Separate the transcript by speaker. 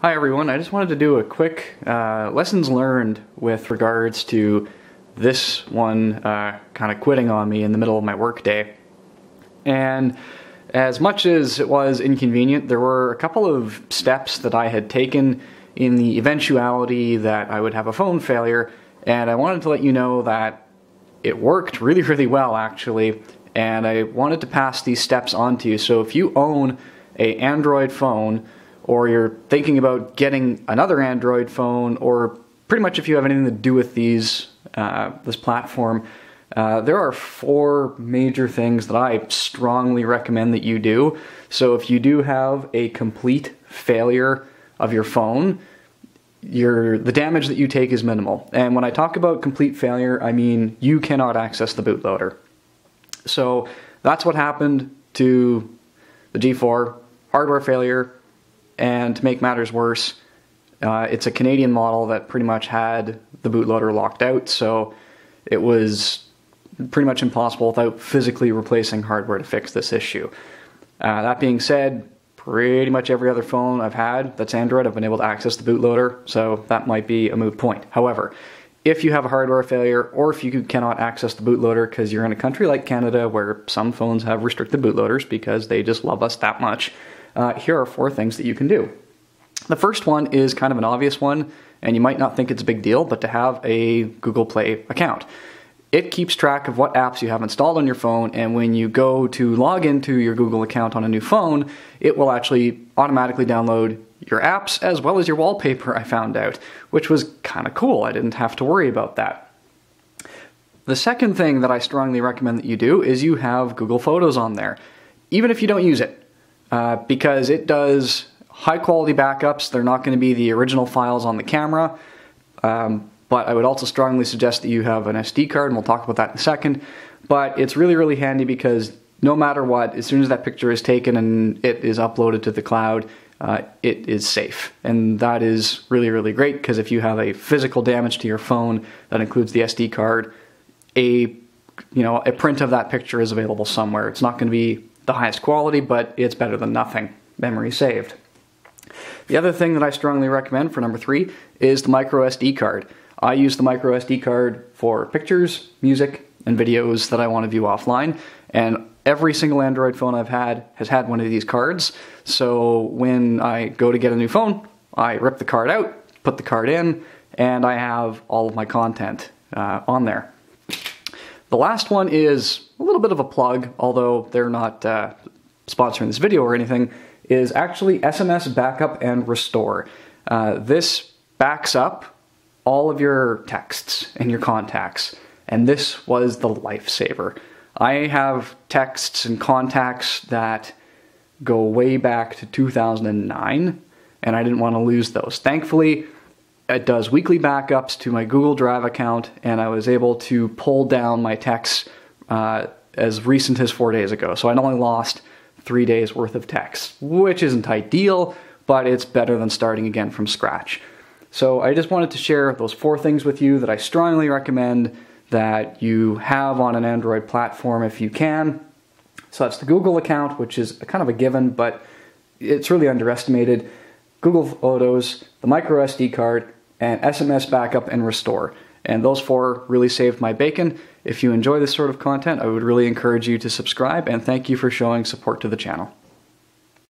Speaker 1: Hi everyone, I just wanted to do a quick lessons learned with regards to this one kind of quitting on me in the middle of my workday. And as much as it was inconvenient, there were a couple of steps that I had taken in the eventuality that I would have a phone failure, and I wanted to let you know that it worked really well actually, and I wanted to pass these steps on to you. So if you own an Android phone, or you're thinking about getting another Android phone, or pretty much if you have anything to do with this platform, there are 4 major things that I strongly recommend that you do. So if you do have a complete failure of your phone, the damage that you take is minimal. And when I talk about complete failure, I mean you cannot access the bootloader. So that's what happened to the G4, hardware failure. And to make matters worse, it's a Canadian model that pretty much had the bootloader locked out, so it was pretty much impossible without physically replacing hardware to fix this issue. That being said, pretty much every other phone I've had that's Android, I've been able to access the bootloader, so that might be a moot point. However, if you have a hardware failure, or if you cannot access the bootloader because you're in a country like Canada where some phones have restricted bootloaders because they just love us that much, here are 4 things that you can do. The first one is kind of an obvious one, and you might not think it's a big deal, but to have a Google Play account. It keeps track of what apps you have installed on your phone, and when you go to log into your Google account on a new phone, it will actually automatically download your apps as well as your wallpaper, I found out, which was kind of cool. I didn't have to worry about that. The second thing that I strongly recommend that you do is you have Google Photos on there, even if you don't use it. Because it does high quality backups. They're not going to be the original files on the camera, but I would also strongly suggest that you have an SD card, and we'll talk about that in a second. But it's really handy because no matter what, as soon as that picture is taken and it is uploaded to the cloud, it is safe. And that is really great, because if you have a physical damage to your phone that includes the SD card, a print of that picture is available somewhere. It's not going to be the highest quality, but it's better than nothing. Memory saved. The other thing that I strongly recommend for number 3 is the microSD card. I use the microSD card for pictures, music, and videos that I want to view offline, and every single Android phone I've had has had one of these cards. So when I go to get a new phone, I rip the card out, put the card in, and I have all of my content on there. The last one is a little bit of a plug, although they're not sponsoring this video or anything, is actually SMS Backup and Restore. This backs up all of your texts and your contacts, and this was the lifesaver. I have texts and contacts that go way back to 2009, and I didn't want to lose those. Thankfully, it does weekly backups to my Google Drive account, and I was able to pull down my texts as recent as 4 days ago. So I'd only lost 3 days worth of texts, which isn't ideal, but it's better than starting again from scratch. So I just wanted to share those 4 things with you that I strongly recommend that you have on an Android platform if you can. So that's the Google account, which is kind of a given, but it's really underestimated. Google Photos, the microSD card, and SMS Backup and Restore. And those 4 really saved my bacon. If you enjoy this sort of content, I would really encourage you to subscribe, and thank you for showing support to the channel.